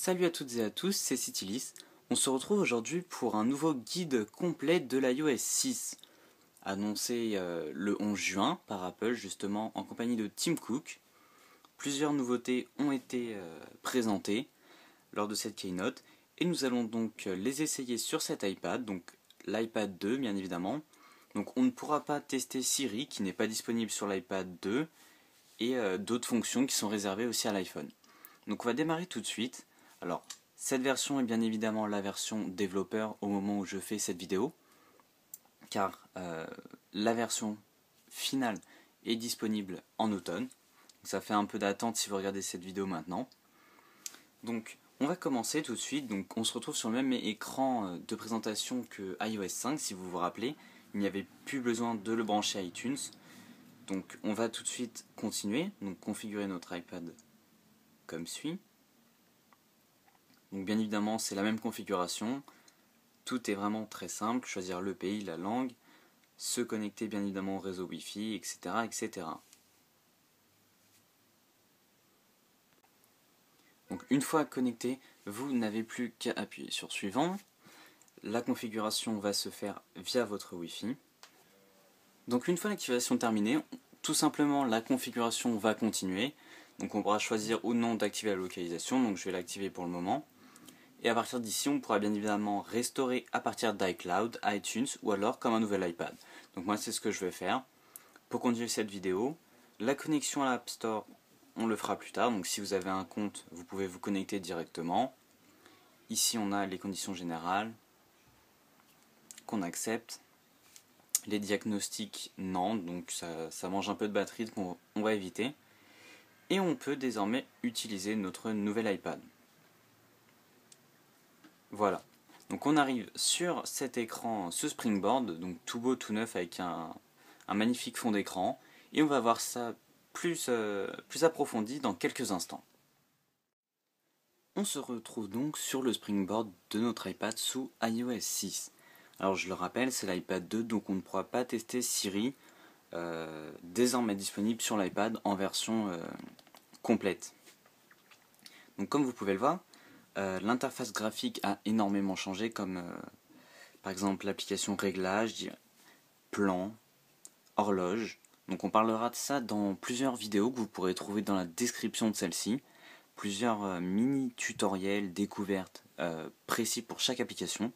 Salut à toutes et à tous, c'est Citylis. On se retrouve aujourd'hui pour un nouveau guide complet de l'iOS 6, annoncé le 11 juin par Apple, justement en compagnie de Tim Cook. Plusieurs nouveautés ont été présentées lors de cette keynote, et nous allons donc les essayer sur cet iPad, donc l'iPad 2 bien évidemment. Donc on ne pourra pas tester Siri qui n'est pas disponible sur l'iPad 2, et d'autres fonctions qui sont réservées aussi à l'iPhone. Donc on va démarrer tout de suite. Alors, cette version est bien évidemment la version développeur au moment où je fais cette vidéo, car la version finale est disponible en automne. Ça fait un peu d'attente si vous regardez cette vidéo maintenant. Donc, on va commencer tout de suite. Donc, on se retrouve sur le même écran de présentation que iOS 5, si vous vous rappelez. Il n'y avait plus besoin de le brancher à iTunes. Donc, on va tout de suite continuer. Donc, configurer notre iPad comme suit. Donc bien évidemment c'est la même configuration, tout est vraiment très simple, choisir le pays, la langue, se connecter bien évidemment au réseau Wi-Fi, etc. etc. Donc une fois connecté, vous n'avez plus qu'à appuyer sur suivant. La configuration va se faire via votre Wi-Fi. Donc une fois l'activation terminée, tout simplement la configuration va continuer. Donc on pourra choisir ou non d'activer la localisation, donc je vais l'activer pour le moment. Et à partir d'ici, on pourra bien évidemment restaurer à partir d'iCloud, iTunes ou alors comme un nouvel iPad. Donc moi c'est ce que je vais faire. Pour continuer cette vidéo, la connexion à l'App Store, on le fera plus tard. Donc si vous avez un compte, vous pouvez vous connecter directement. Ici on a les conditions générales qu'on accepte. Les diagnostics, non, donc ça mange un peu de batterie qu'on va éviter. Et on peut désormais utiliser notre nouvel iPad. Voilà, donc on arrive sur cet écran, ce Springboard, donc tout beau, tout neuf avec un magnifique fond d'écran, et on va voir ça plus approfondi dans quelques instants. On se retrouve donc sur le Springboard de notre iPad sous iOS 6. Alors je le rappelle, c'est l'iPad 2, donc on ne pourra pas tester Siri, désormais disponible sur l'iPad en version complète. Donc comme vous pouvez le voir, l'interface graphique a énormément changé, comme par exemple l'application réglage, plan, horloge. Donc on parlera de ça dans plusieurs vidéos que vous pourrez trouver dans la description de celle-ci. Plusieurs mini tutoriels, découvertes précis pour chaque application.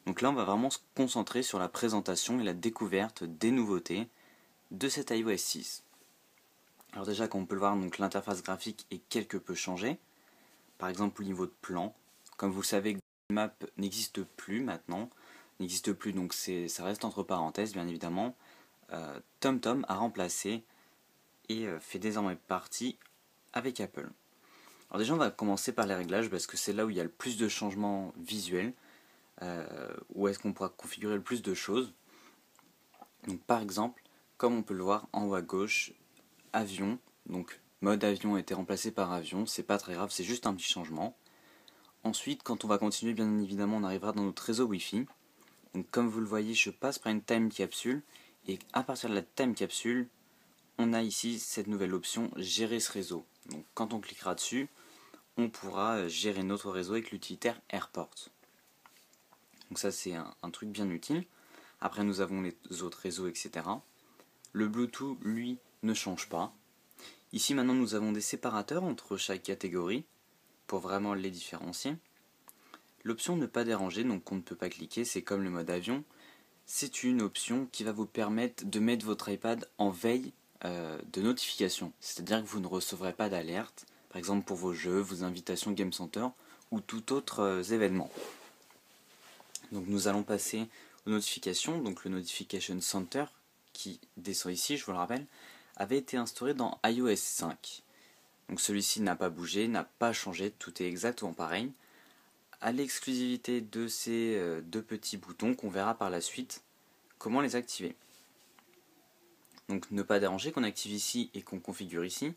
Donc là on va vraiment se concentrer sur la présentation et la découverte des nouveautés de cet iOS 6. Alors déjà comme on peut le voir, donc l'interface graphique est quelque peu changée. Par exemple au niveau de plan, comme vous le savez, Google Maps n'existe plus maintenant, donc ça reste entre parenthèses bien évidemment. TomTom a remplacé et fait désormais partie avec Apple. Alors déjà on va commencer par les réglages parce que c'est là où il y a le plus de changements visuels, où est-ce qu'on pourra configurer le plus de choses. Donc par exemple, comme on peut le voir en haut à gauche, avion, donc mode avion a été remplacé par avion, c'est pas très grave, c'est juste un petit changement. Ensuite, quand on va continuer, bien évidemment, on arrivera dans notre réseau Wi-Fi. Donc comme vous le voyez, je passe par une time capsule, et à partir de la time capsule, on a ici cette nouvelle option gérer ce réseau. Donc quand on cliquera dessus, on pourra gérer notre réseau avec l'utilitaire Airport. Donc ça c'est un truc bien utile. Après nous avons les autres réseaux, etc. Le Bluetooth, lui, ne change pas. Ici maintenant nous avons des séparateurs entre chaque catégorie pour vraiment les différencier. L'option ne pas déranger, donc on ne peut pas cliquer, c'est comme le mode avion. C'est une option qui va vous permettre de mettre votre iPad en veille de notification. C'est-à-dire que vous ne recevrez pas d'alerte, par exemple pour vos jeux, vos invitations Game Center ou tout autre événement. Donc nous allons passer aux notifications. Donc le Notification Center, qui descend ici, je vous le rappelle, avait été instauré dans iOS 5. Donc celui-ci n'a pas bougé, n'a pas changé, tout est exactement pareil. À l'exclusivité de ces deux petits boutons qu'on verra par la suite comment les activer. Donc ne pas déranger qu'on active ici et qu'on configure ici.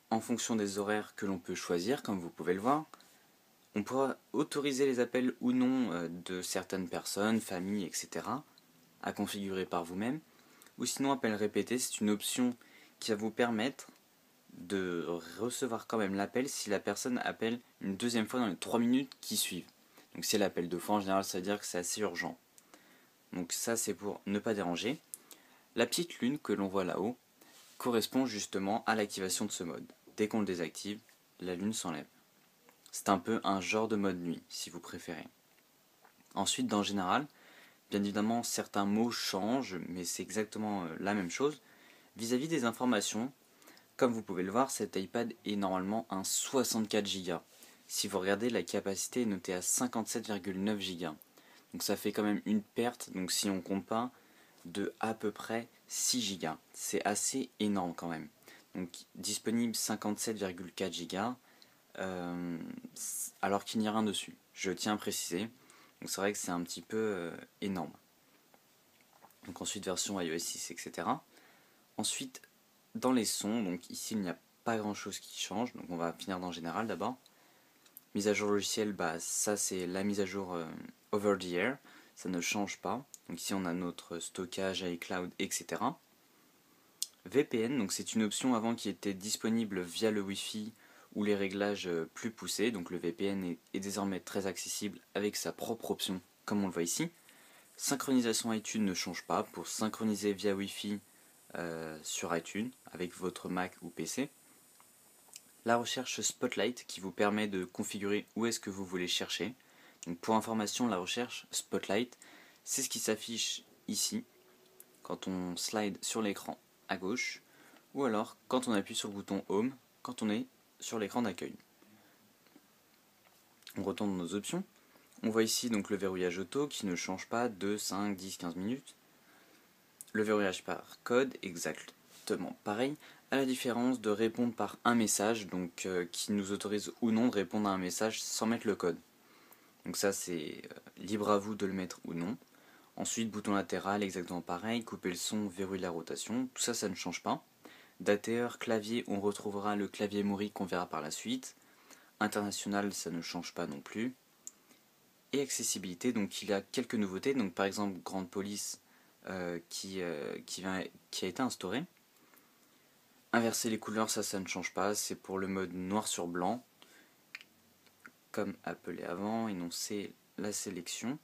En fonction des horaires que l'on peut choisir, comme vous pouvez le voir, on pourra autoriser les appels ou non de certaines personnes, familles, etc. à configurer par vous-même. Ou sinon appel répété, c'est une option qui va vous permettre de recevoir quand même l'appel si la personne appelle une deuxième fois dans les 3 minutes qui suivent. Donc si elle appelle 2 fois, en général, ça veut dire que c'est assez urgent. Donc ça, c'est pour ne pas déranger. La petite lune que l'on voit là-haut correspond justement à l'activation de ce mode. Dès qu'on le désactive, la lune s'enlève. C'est un peu un genre de mode nuit, si vous préférez. Ensuite, dans Général, bien évidemment, certains mots changent, mais c'est exactement la même chose. Vis-à-vis des informations, comme vous pouvez le voir, cet iPad est normalement un 64 Go. Si vous regardez, la capacité est notée à 57,9 Go. Donc ça fait quand même une perte, donc si on compte pas, de à peu près 6 Go. C'est assez énorme quand même. Donc disponible 57,4 Go, alors qu'il n'y a rien dessus. Je tiens à préciser. Donc c'est vrai que c'est un petit peu énorme. Donc ensuite version iOS 6, etc. Ensuite, dans les sons, donc ici il n'y a pas grand chose qui change, donc on va finir dans Général d'abord. Mise à jour logiciel, bah ça c'est la mise à jour over the air, ça ne change pas. Donc ici on a notre stockage, iCloud, etc. VPN, donc c'est une option avant qui était disponible via le Wi-Fi ou les réglages plus poussés. Donc le VPN est désormais très accessible avec sa propre option, comme on le voit ici. Synchronisation iTunes ne change pas. Pour synchroniser via Wi-Fi sur iTunes avec votre Mac ou PC. La recherche Spotlight qui vous permet de configurer où est-ce que vous voulez chercher. Donc pour information, la recherche Spotlight, c'est ce qui s'affiche ici quand on slide sur l'écran à gauche ou alors quand on appuie sur le bouton Home quand on est sur l'écran d'accueil. On retourne dans nos options. On voit ici donc le verrouillage auto qui ne change pas de 5, 10, 15 minutes. Le verrouillage par code, exactement pareil, à la différence de répondre par un message, donc qui nous autorise ou non de répondre à un message sans mettre le code. Donc ça c'est libre à vous de le mettre ou non. Ensuite, bouton latéral, exactement pareil, couper le son, verrouiller la rotation, tout ça, ça ne change pas. Dater, clavier, on retrouvera le clavier Mori qu'on verra par la suite. International, ça ne change pas non plus. Et accessibilité, donc il y a quelques nouveautés, donc par exemple Grande Police qui a été instauré. Inverser les couleurs, ça ne change pas, c'est pour le mode noir sur blanc, comme appelé avant, énoncer la sélection.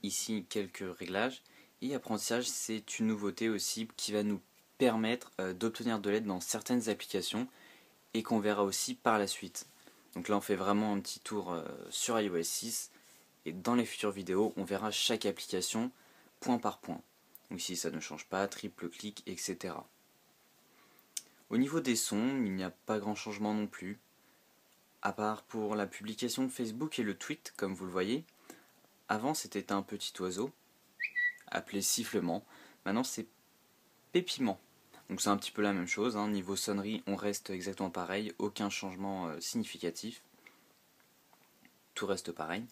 Ici, quelques réglages. Et apprentissage, c'est une nouveauté aussi qui va nous permettre d'obtenir de l'aide dans certaines applications et qu'on verra aussi par la suite. Donc là, on fait vraiment un petit tour sur iOS 6 et dans les futures vidéos, on verra chaque application point par point. Donc ici, ça ne change pas, triple clic, etc. Au niveau des sons, il n'y a pas grand changement non plus, à part pour la publication de Facebook et le tweet, comme vous le voyez. Avant, c'était un petit oiseau, appelé sifflement. Maintenant, c'est pépiment. Donc c'est un petit peu la même chose, hein. Niveau sonnerie, on reste exactement pareil, aucun changement significatif. Tout reste pareil.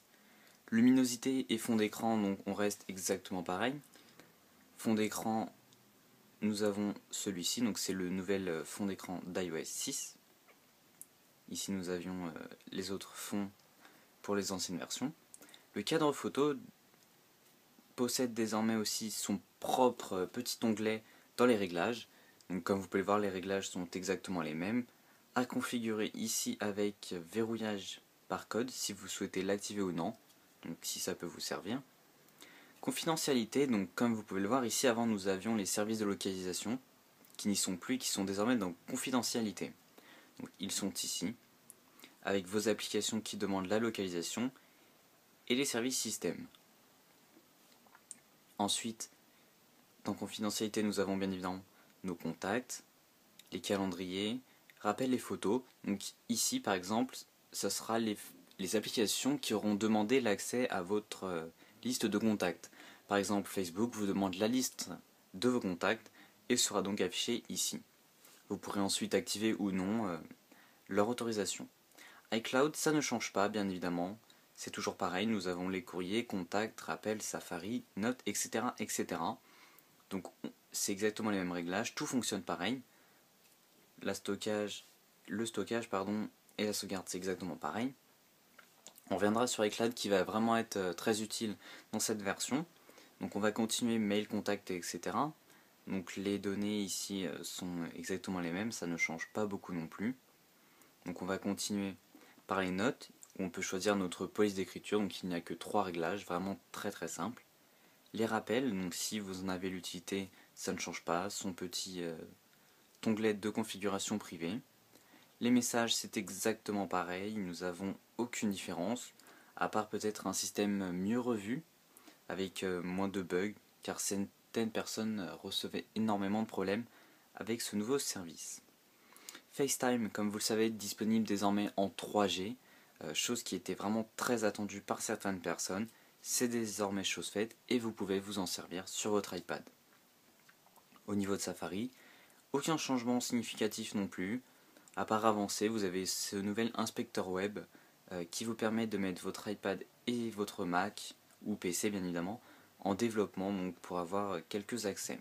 Luminosité et fond d'écran, donc on reste exactement pareil. Fond d'écran, nous avons celui-ci, donc c'est le nouvel fond d'écran d'iOS 6. Ici nous avions les autres fonds pour les anciennes versions. Le cadre photo possède désormais aussi son propre petit onglet dans les réglages. Donc comme vous pouvez le voir, les réglages sont exactement les mêmes. À configurer ici avec verrouillage par code si vous souhaitez l'activer ou non. Donc si ça peut vous servir. Confidentialité, donc comme vous pouvez le voir ici, avant nous avions les services de localisation qui n'y sont plus, qui sont désormais dans confidentialité. Donc ils sont ici, avec vos applications qui demandent la localisation et les services système. Ensuite, dans confidentialité, nous avons bien évidemment nos contacts, les calendriers, rappel les photos. Donc ici par exemple, ce sera les applications qui auront demandé l'accès à votre liste de contacts. Par exemple, Facebook vous demande la liste de vos contacts et sera donc affichée ici. Vous pourrez ensuite activer ou non leur autorisation. iCloud, ça ne change pas, bien évidemment. C'est toujours pareil, nous avons les courriers, contacts, rappels, Safari, notes, etc. etc. Donc c'est exactement les mêmes réglages, tout fonctionne pareil. Le stockage et la sauvegarde, c'est exactement pareil. On reviendra sur iCloud qui va vraiment être très utile dans cette version. Donc on va continuer mail, contact, etc. Donc les données ici sont exactement les mêmes, ça ne change pas beaucoup non plus. Donc on va continuer par les notes, où on peut choisir notre police d'écriture, donc il n'y a que 3 réglages, vraiment très très simple. Les rappels, donc si vous en avez l'utilité, ça ne change pas, son petit onglet de configuration privée. Les messages, c'est exactement pareil, nous n'avons aucune différence, à part peut-être un système mieux revu, avec moins de bugs, car certaines personnes recevaient énormément de problèmes avec ce nouveau service. FaceTime, comme vous le savez, est disponible désormais en 3G, chose qui était vraiment très attendue par certaines personnes. C'est désormais chose faite et vous pouvez vous en servir sur votre iPad. Au niveau de Safari, aucun changement significatif non plus. À part avancer, vous avez ce nouvel inspecteur web qui vous permet de mettre votre iPad et votre Mac, ou PC bien évidemment, en développement donc pour avoir quelques accès.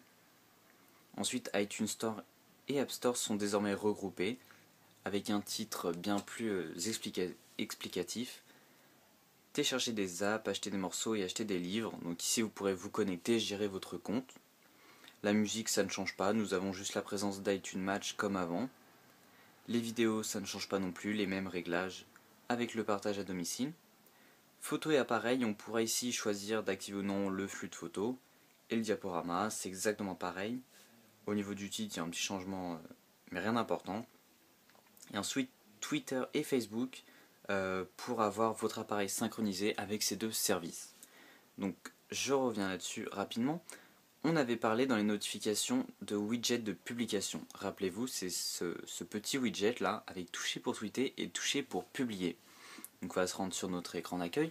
Ensuite, iTunes Store et App Store sont désormais regroupés avec un titre bien plus explicatif. Télécharger des apps, acheter des morceaux et acheter des livres. Donc ici vous pourrez vous connecter, gérer votre compte. La musique ça ne change pas, nous avons juste la présence d'iTunes Match comme avant. Les vidéos ça ne change pas non plus, les mêmes réglages avec le partage à domicile. Photos et appareils, on pourra ici choisir d'activer ou non le flux de photos. Et le diaporama, c'est exactement pareil. Au niveau du titre, il y a un petit changement, mais rien d'important. Et ensuite, Twitter et Facebook pour avoir votre appareil synchronisé avec ces deux services. Donc, je reviens là-dessus rapidement. On avait parlé dans les notifications de widget de publication. Rappelez-vous, c'est ce petit widget là, avec toucher pour tweeter et toucher pour publier. Donc, on va se rendre sur notre écran d'accueil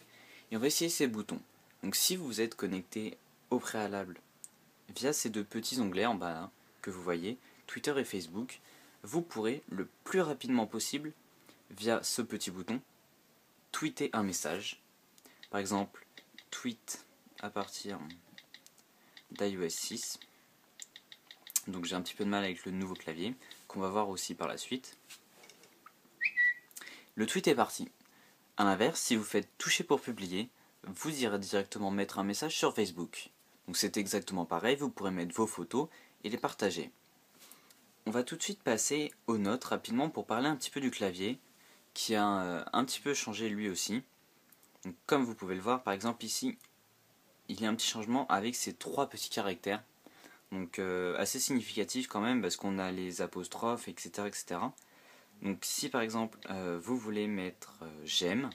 et on va essayer ces boutons. Donc, si vous êtes connecté au préalable via ces deux petits onglets en bas là, que vous voyez, Twitter et Facebook, vous pourrez le plus rapidement possible, via ce petit bouton, tweeter un message. Par exemple, tweet à partir d'iOS 6. Donc j'ai un petit peu de mal avec le nouveau clavier, qu'on va voir aussi par la suite. Le tweet est parti. A l'inverse, si vous faites toucher pour publier, vous irez directement mettre un message sur Facebook. Donc c'est exactement pareil, vous pourrez mettre vos photos et les partager. On va tout de suite passer aux notes rapidement pour parler un petit peu du clavier, qui a un petit peu changé lui aussi. Donc, comme vous pouvez le voir, par exemple ici, il y a un petit changement avec ces 3 petits caractères. Donc assez significatif quand même parce qu'on a les apostrophes, etc. etc. Donc si par exemple vous voulez mettre j'aime,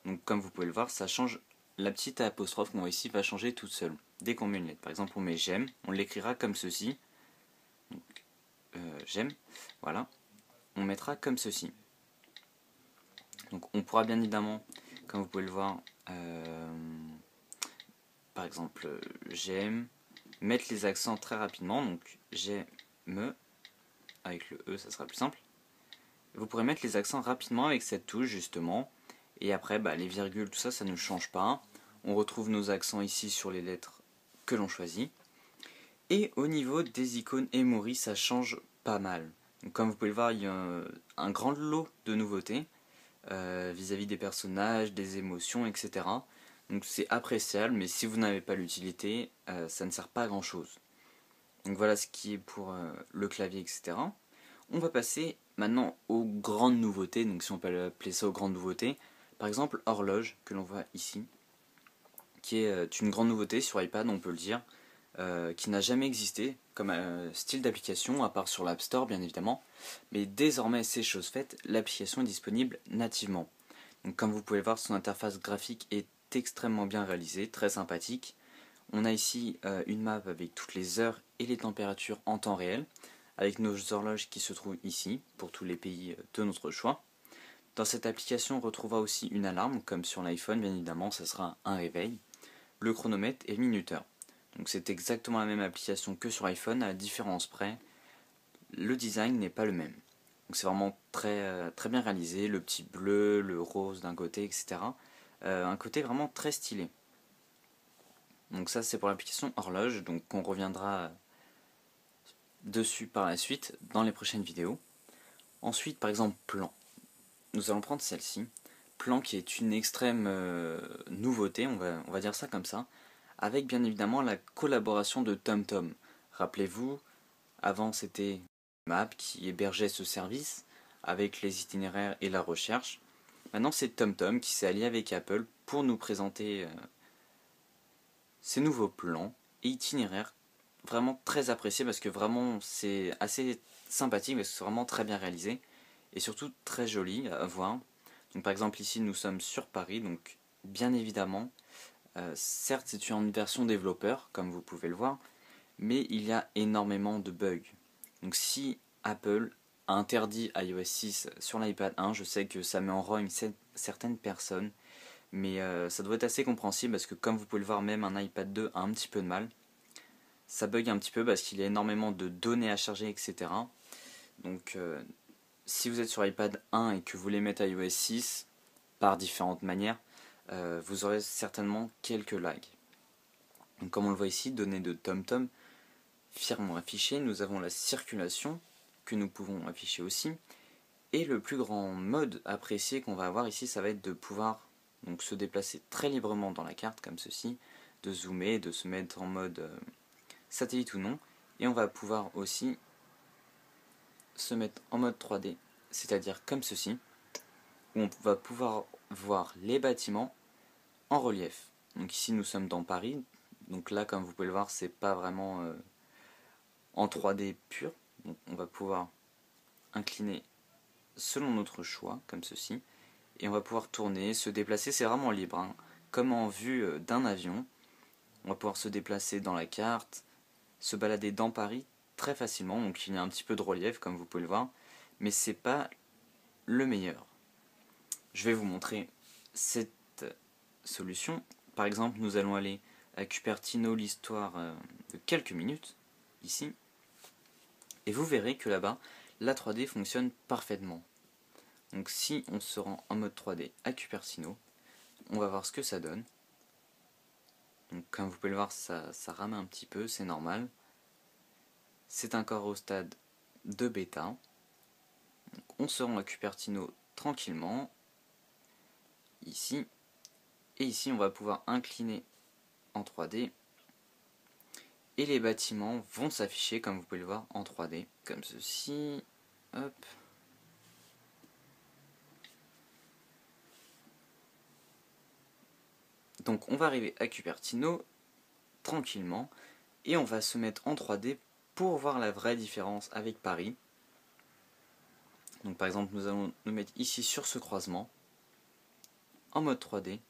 donc comme vous pouvez le voir, ça change, la petite apostrophe qu'on voit ici va changer toute seule. Dès qu'on met une lettre, par exemple on met j'aime, on l'écrira comme ceci. Donc j'aime, voilà, on mettra comme ceci. Donc on pourra bien évidemment, comme vous pouvez le voir, par exemple j'aime, mettre les accents très rapidement, donc j'aime, avec le E ça sera plus simple. Vous pourrez mettre les accents rapidement avec cette touche justement, et après les virgules, tout ça, ça ne change pas. On retrouve nos accents ici sur les lettres que l'on choisit. Et au niveau des icônes Emory, ça change pas mal. Donc, comme vous pouvez le voir, il y a un grand lot de nouveautés vis-à-vis des personnages, des émotions, etc. Donc c'est appréciable, mais si vous n'avez pas l'utilité, ça ne sert pas à grand chose. Donc voilà ce qui est pour le clavier, etc. On va passer maintenant aux grandes nouveautés, donc si on peut appeler ça aux grandes nouveautés. Par exemple, horloge, que l'on voit ici, qui est une grande nouveauté sur iPad, on peut le dire, qui n'a jamais existé comme style d'application, à part sur l'App Store bien évidemment. Mais désormais, c'est chose faite, l'application est disponible nativement. Donc comme vous pouvez le voir, son interface graphique est extrêmement bien réalisée, très sympathique. On a ici une map avec toutes les heures et les températures en temps réel, avec nos horloges qui se trouvent ici, pour tous les pays de notre choix. Dans cette application, on retrouvera aussi une alarme, comme sur l'iPhone, bien évidemment, ça sera un réveil, le chronomètre et le minuteur. Donc c'est exactement la même application que sur iPhone, à la différence près, le design n'est pas le même. Donc c'est vraiment très bien réalisé, le petit bleu, le rose d'un côté, etc. Un côté vraiment très stylé. Donc ça c'est pour l'application horloge, donc on reviendra dessus par la suite dans les prochaines vidéos. Ensuite par exemple plan. Nous allons prendre celle-ci. Plan qui est une extrême nouveauté, on va dire ça comme ça, avec bien évidemment la collaboration de TomTom. Rappelez-vous, avant c'était Map qui hébergeait ce service avec les itinéraires et la recherche. Maintenant c'est TomTom qui s'est allié avec Apple pour nous présenter ces nouveaux plans et itinéraires vraiment très appréciés parce que vraiment c'est assez sympathique parce que c'est vraiment très bien réalisé et surtout très joli à voir. Donc par exemple ici nous sommes sur Paris, donc bien évidemment, certes c'est une version développeur comme vous pouvez le voir, mais il y a énormément de bugs. Donc si Apple a interdit iOS 6 sur l'iPad 1, je sais que ça met en rogne certaines personnes, mais ça doit être assez compréhensible parce que comme vous pouvez le voir, même un iPad 2 a un petit peu de mal. Ça bug un petit peu parce qu'il y a énormément de données à charger, etc. Donc si vous êtes sur iPad 1 et que vous voulez mettre iOS 6 par différentes manières, vous aurez certainement quelques lags. Donc comme on le voit ici, données de TomTom fièrement affichées, nous avons la circulation que nous pouvons afficher aussi. Et le plus grand mode apprécié qu'on va avoir ici, ça va être de pouvoir donc se déplacer très librement dans la carte comme ceci, de zoomer, de se mettre en mode satellite ou non, et on va pouvoir aussi se mettre en mode 3D, c'est-à-dire comme ceci, où on va pouvoir voir les bâtiments en relief. Donc ici nous sommes dans Paris, donc là comme vous pouvez le voir c'est pas vraiment en 3D pur, donc on va pouvoir incliner selon notre choix comme ceci, et on va pouvoir tourner, se déplacer, c'est vraiment libre, hein. Comme en vue d'un avion, on va pouvoir se déplacer dans la carte, se balader dans Paris très facilement, donc il y a un petit peu de relief comme vous pouvez le voir, mais c'est pas le meilleur. Je vais vous montrer cette solution. Par exemple, nous allons aller à Cupertino, l'histoire de quelques minutes, ici, et vous verrez que là-bas, la 3D fonctionne parfaitement. Donc si on se rend en mode 3D à Cupertino, on va voir ce que ça donne. Donc comme vous pouvez le voir, ça rame un petit peu, c'est normal. C'est encore au stade de bêta. Donc on se rend à Cupertino tranquillement, ici. Et ici on va pouvoir incliner en 3D. Et les bâtiments vont s'afficher, comme vous pouvez le voir, en 3D, comme ceci. Hop. Donc on va arriver à Cupertino tranquillement et on va se mettre en 3D pour voir la vraie différence avec Paris. Donc par exemple nous allons nous mettre ici sur ce croisement en mode 3D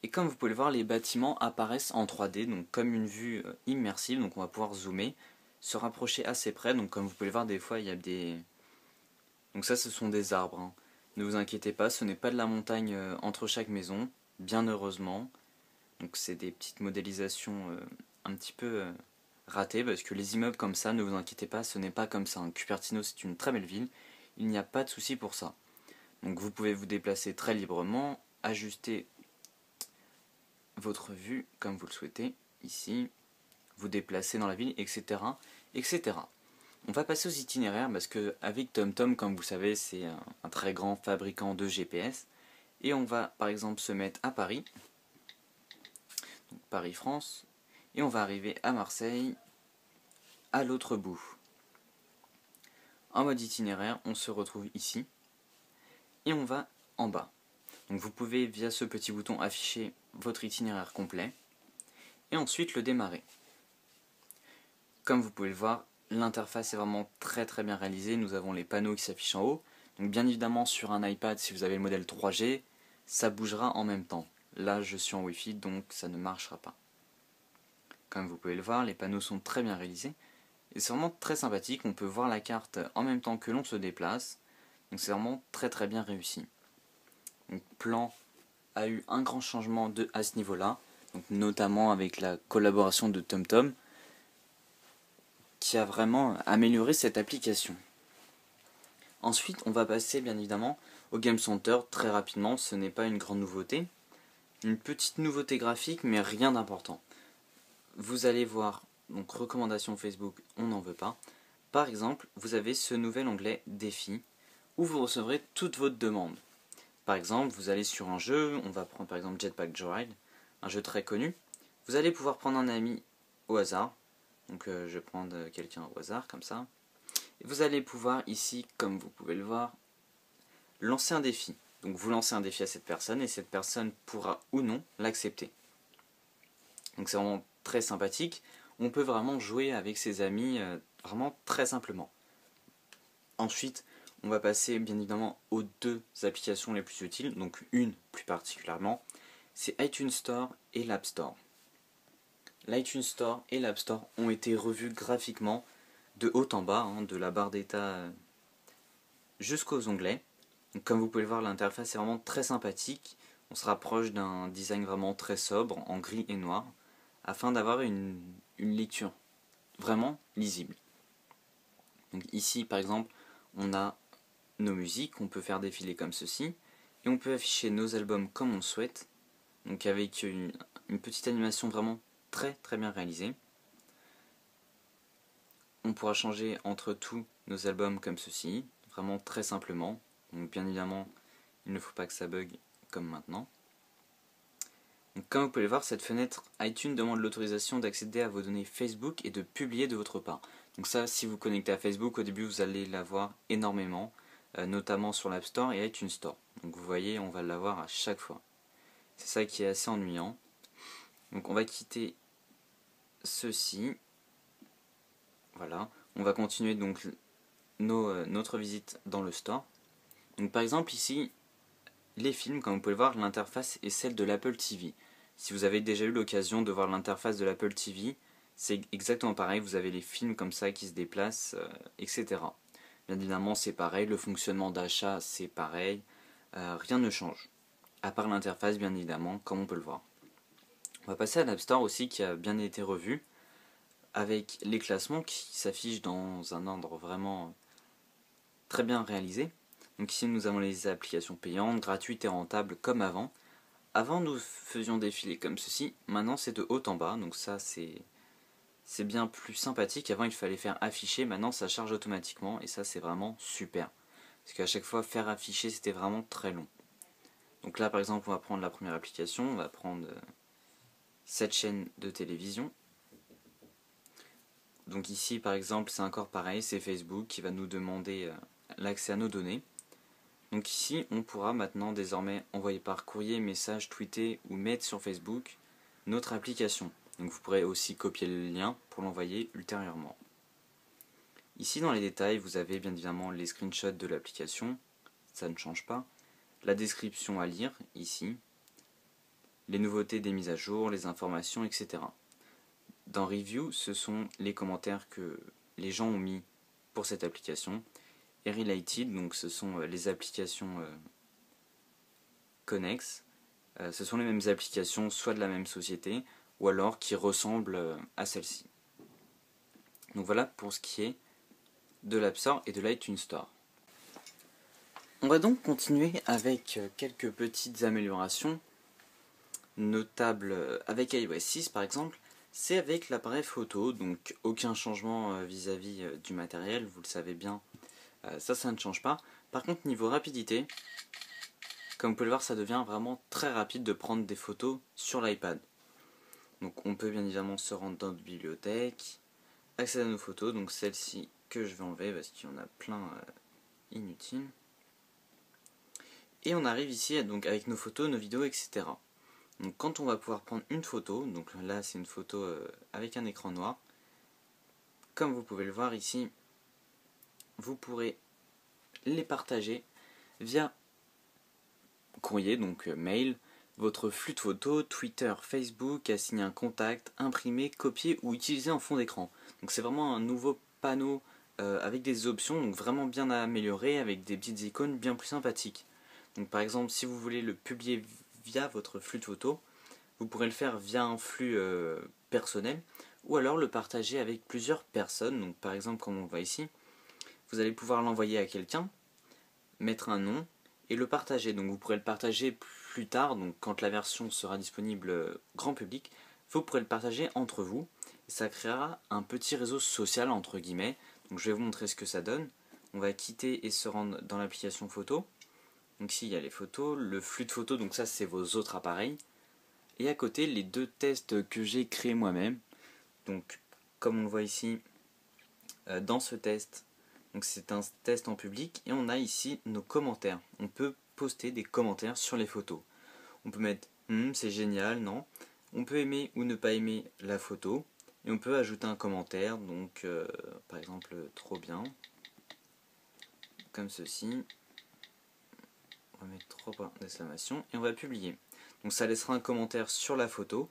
et comme vous pouvez le voir les bâtiments apparaissent en 3D donc comme une vue immersive, donc on va pouvoir zoomer, se rapprocher assez près, donc comme vous pouvez le voir des fois il y a des... Donc ça ce sont des arbres, hein. Ne vous inquiétez pas, ce n'est pas de la montagne entre chaque maison, bien heureusement. Donc c'est des petites modélisations un petit peu ratées parce que les immeubles comme ça, ne vous inquiétez pas, ce n'est pas comme ça. Cupertino c'est une très belle ville, il n'y a pas de souci pour ça. Donc vous pouvez vous déplacer très librement, ajuster votre vue comme vous le souhaitez, ici, vous déplacer dans la ville, etc. etc. On va passer aux itinéraires parce que avec TomTom, comme vous savez, c'est un très grand fabricant de GPS. Et on va par exemple se mettre à Paris. Paris-France, et on va arriver à Marseille, à l'autre bout. En mode itinéraire, on se retrouve ici, et on va en bas. Donc vous pouvez, via ce petit bouton, afficher votre itinéraire complet, et ensuite le démarrer. Comme vous pouvez le voir, l'interface est vraiment très bien réalisée, nous avons les panneaux qui s'affichent en haut, donc bien évidemment sur un iPad, si vous avez le modèle 3G, ça bougera en même temps. Là je suis en Wi-Fi, donc ça ne marchera pas. Comme vous pouvez le voir, les panneaux sont très bien réalisés. Et c'est vraiment très sympathique, on peut voir la carte en même temps que l'on se déplace. Donc c'est vraiment très bien réussi. Donc Plan a eu un grand changement à ce niveau-là, donc notamment avec la collaboration de TomTom, qui a vraiment amélioré cette application. Ensuite, on va passer bien évidemment au Game Center très rapidement, ce n'est pas une grande nouveauté. Une petite nouveauté graphique, mais rien d'important. Vous allez voir, donc recommandations Facebook, on n'en veut pas. Par exemple, vous avez ce nouvel onglet défi où vous recevrez toutes vos demandes. Par exemple, vous allez sur un jeu, on va prendre par exemple Jetpack Joyride, un jeu très connu. Vous allez pouvoir prendre un ami au hasard, Donc je vais prendre quelqu'un au hasard comme ça. Et vous allez pouvoir ici, comme vous pouvez le voir, lancer un défi. Donc vous lancez un défi à cette personne et cette personne pourra ou non l'accepter. Donc c'est vraiment très sympathique. On peut vraiment jouer avec ses amis vraiment très simplement. Ensuite, on va passer bien évidemment aux deux applications les plus utiles. Donc une plus particulièrement, c'est iTunes Store et l'App Store. L'iTunes Store et l'App Store ont été revus graphiquement de haut en bas, de la barre d'état jusqu'aux onglets. Donc, comme vous pouvez le voir, l'interface est vraiment très sympathique. On se rapproche d'un design vraiment très sobre, en gris et noir, afin d'avoir une lecture vraiment lisible. Donc ici, par exemple, on a nos musiques, on peut faire défiler comme ceci, et on peut afficher nos albums comme on le souhaite, donc avec une petite animation vraiment très très bien réalisée. On pourra changer entre tous nos albums comme ceci, vraiment très simplement. Donc bien évidemment, il ne faut pas que ça bug comme maintenant. Donc comme vous pouvez le voir, cette fenêtre iTunes demande l'autorisation d'accéder à vos données Facebook et de publier de votre part. Donc ça, si vous connectez à Facebook, au début vous allez l'avoir énormément, notamment sur l'App Store et iTunes Store. Donc vous voyez, on va l'avoir à chaque fois. C'est ça qui est assez ennuyant. Donc on va quitter ceci. Voilà. On va continuer donc notre visite dans le store. Donc par exemple ici, les films, comme vous pouvez le voir, l'interface est celle de l'Apple TV. Si vous avez déjà eu l'occasion de voir l'interface de l'Apple TV, c'est exactement pareil, vous avez les films comme ça qui se déplacent, etc. Bien évidemment c'est pareil, le fonctionnement d'achat c'est pareil, rien ne change. À part l'interface bien évidemment, comme on peut le voir. On va passer à l'App Store aussi qui a bien été revu, avec les classements qui s'affichent dans un ordre vraiment très bien réalisé. Donc ici nous avons les applications payantes, gratuites et rentables comme avant. Avant nous faisions défiler comme ceci, maintenant c'est de haut en bas, donc ça c'est bien plus sympathique. Avant il fallait faire afficher, maintenant ça charge automatiquement et ça c'est vraiment super. Parce qu'à chaque fois faire afficher c'était vraiment très long. Donc là par exemple on va prendre la première application, on va prendre cette chaîne de télévision. Donc ici par exemple c'est encore pareil, c'est Facebook qui va nous demander l'accès à nos données. Donc ici on pourra maintenant désormais envoyer par courrier, message, tweeter ou mettre sur Facebook notre application. Donc vous pourrez aussi copier le lien pour l'envoyer ultérieurement. Ici dans les détails vous avez bien évidemment les screenshots de l'application, ça ne change pas, la description à lire ici, les nouveautés des mises à jour, les informations, etc. Dans Review, ce sont les commentaires que les gens ont mis pour cette application. Et Related, donc ce sont les applications connexes. Ce sont les mêmes applications, soit de la même société, ou alors qui ressemblent à celle-ci. Donc voilà pour ce qui est de l'App Store et de l'iTunes Store. On va donc continuer avec quelques petites améliorations, notables avec iOS 6 par exemple. C'est avec l'appareil photo, donc aucun changement vis-à-vis du matériel, vous le savez bien, ça ne change pas. Par contre niveau rapidité, comme vous pouvez le voir, ça devient vraiment très rapide de prendre des photos sur l'iPad. Donc on peut bien évidemment se rendre dans notre bibliothèque, accéder à nos photos, donc celle-ci que je vais enlever parce qu'il y en a plein inutiles. Et on arrive ici donc avec nos photos, nos vidéos, etc. Donc quand on va pouvoir prendre une photo, donc là c'est une photo avec un écran noir, comme vous pouvez le voir ici, vous pourrez les partager via courrier, donc mail, votre flux de photos, Twitter, Facebook, assigner un contact, imprimer, copier ou utiliser en fond d'écran. Donc c'est vraiment un nouveau panneau avec des options donc vraiment bien améliorées, avec des petites icônes bien plus sympathiques. Donc par exemple si vous voulez le publier via votre flux de photos, vous pourrez le faire via un flux personnel ou alors le partager avec plusieurs personnes. Donc par exemple comme on le voit ici, vous allez pouvoir l'envoyer à quelqu'un, mettre un nom et le partager. Donc vous pourrez le partager plus tard, donc quand la version sera disponible grand public, vous pourrez le partager entre vous et ça créera un petit réseau social entre guillemets. Donc je vais vous montrer ce que ça donne. On va quitter et se rendre dans l'application photo. Donc ici il y a les photos, le flux de photos, donc ça c'est vos autres appareils. Et à côté les deux tests que j'ai créés moi-même. Donc comme on le voit ici dans ce test. Donc c'est un test en public et on a ici nos commentaires. On peut poster des commentaires sur les photos. On peut mettre c'est génial, non. On peut aimer ou ne pas aimer la photo et on peut ajouter un commentaire, donc par exemple trop bien, comme ceci. On va mettre 3 points d'exclamation et on va publier. Donc ça laissera un commentaire sur la photo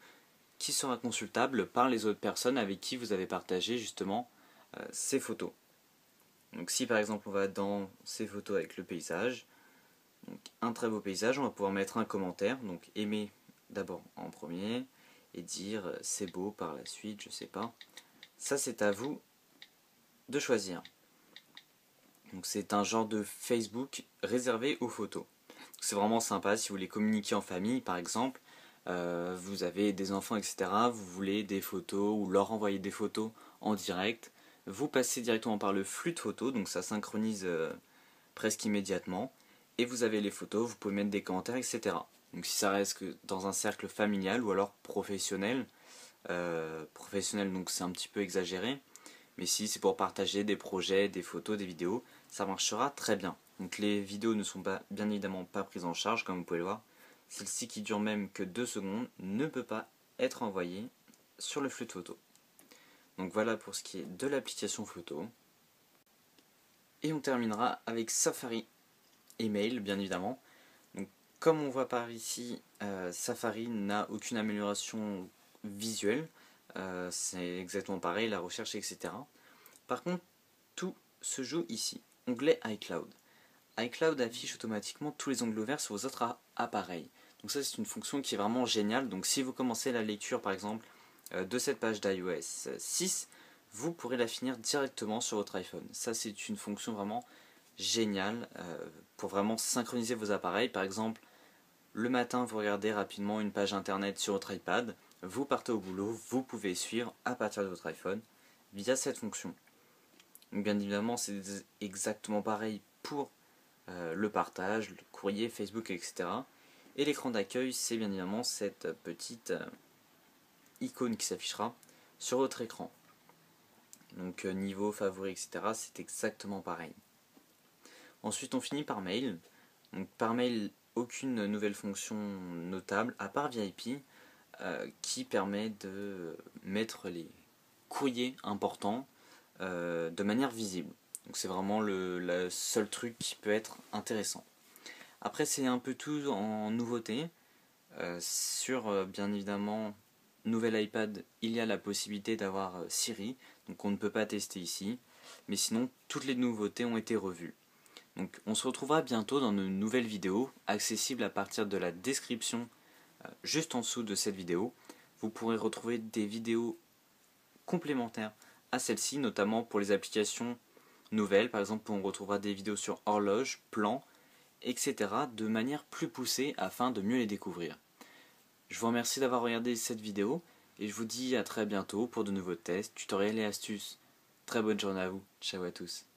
qui sera consultable par les autres personnes avec qui vous avez partagé justement ces photos. Donc si par exemple on va dans ces photos avec le paysage, donc un très beau paysage, on va pouvoir mettre un commentaire, donc aimer d'abord en premier et dire c'est beau par la suite, je sais pas. Ça c'est à vous de choisir. Donc c'est un genre de Facebook réservé aux photos. C'est vraiment sympa si vous voulez communiquer en famille par exemple. Vous avez des enfants etc. Vous voulez des photos ou leur envoyer des photos en direct. Vous passez directement par le flux de photos, donc ça synchronise presque immédiatement. Et vous avez les photos, vous pouvez mettre des commentaires etc. Donc si ça reste que dans un cercle familial ou alors professionnel, donc c'est un petit peu exagéré. Mais si c'est pour partager des projets, des photos, des vidéos, ça marchera très bien. Donc les vidéos ne sont pas, bien évidemment pas prises en charge, comme vous pouvez le voir. Celle-ci qui dure même que 2 secondes ne peut pas être envoyée sur le flux de photos. Donc voilà pour ce qui est de l'application photo. Et on terminera avec Safari Email, bien évidemment. Donc, comme on voit par ici, Safari n'a aucune amélioration visuelle. C'est exactement pareil, la recherche, etc. Par contre, tout se joue ici. Onglet iCloud. iCloud affiche automatiquement tous les onglets ouverts sur vos autres appareils. Donc ça c'est une fonction qui est vraiment géniale. Donc si vous commencez la lecture par exemple de cette page d'iOS 6, vous pourrez la finir directement sur votre iPhone. Ça c'est une fonction vraiment géniale pour vraiment synchroniser vos appareils. Par exemple, le matin vous regardez rapidement une page internet sur votre iPad, vous partez au boulot, vous pouvez suivre à partir de votre iPhone via cette fonction. Donc bien évidemment c'est exactement pareil pour le partage, le courrier, Facebook, etc. Et l'écran d'accueil, c'est bien évidemment cette petite icône qui s'affichera sur votre écran. Donc niveau, favori, etc. c'est exactement pareil. Ensuite on finit par mail. Donc par mail, aucune nouvelle fonction notable, à part VIP, qui permet de mettre les courriers importants de manière visible. Donc c'est vraiment le seul truc qui peut être intéressant. Après c'est un peu tout en nouveauté. Sur bien évidemment nouvel iPad, il y a la possibilité d'avoir Siri, donc on ne peut pas tester ici. Mais sinon toutes les nouveautés ont été revues. Donc on se retrouvera bientôt dans une nouvelle vidéo accessible à partir de la description juste en dessous de cette vidéo. Vous pourrez retrouver des vidéos complémentaires à celle-ci, notamment pour les applications nouvelles. Par exemple, on retrouvera des vidéos sur horloge, plan, etc. de manière plus poussée afin de mieux les découvrir. Je vous remercie d'avoir regardé cette vidéo et je vous dis à très bientôt pour de nouveaux tests, tutoriels et astuces. Très bonne journée à vous. Ciao à tous.